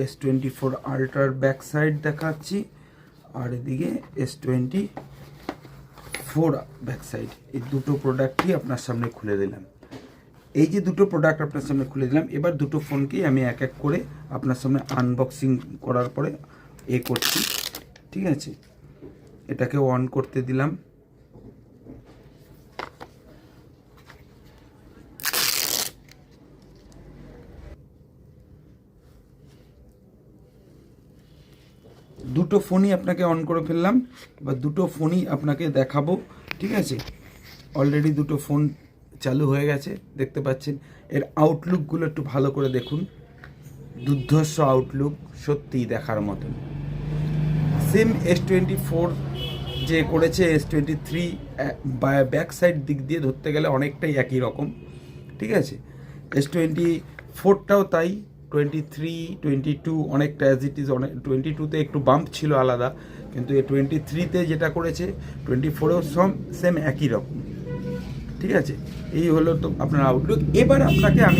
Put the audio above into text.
S24 আল্ট্রার back side দেখাচ্ছি, আর এদিকে S24 back side. এই দুটো প্রোডাক্টই আপনার সামনে খুলে দিলাম। এই যে দুটো প্রোডাক্ট আপনার সামনে খুলে দিলাম, এবার দুটো ফোনকেই আমি এক এক করে আপনার সামনে আনবক্সিং করার পরে করছি, ঠিক আছে। এটাকে অন করতে দিলাম। দুটো ফোনই আপনাকে অন করে ফেললাম, এবার দুটো ফোনই আপনাকে দেখাবো, ঠিক আছে। অলরেডি দুটো ফোন চালু হয়ে গেছে, দেখতে পাচ্ছেন। এর আউটলুকগুলো একটু ভালো করে দেখুন, দুর্ধর্ষ আউটলুক, সত্যিই দেখার মতন। সেম S24 যে করেছে S23 ব্যাক সাইড দিক দিয়ে ধরতে গেলে অনেকটাই একই রকম, ঠিক আছে। S24টাও তাই, 23, 22 অনেকটা অ্যাজ ইট ইজ। অনেক 22তে একটু বাম্প ছিল আলাদা, কিন্তু এই 23তে যেটা করেছে 24এও সেম একই রকম, ঠিক আছে। এই হলো তো আপনার আউটলুক। এবার আপনাকে আমি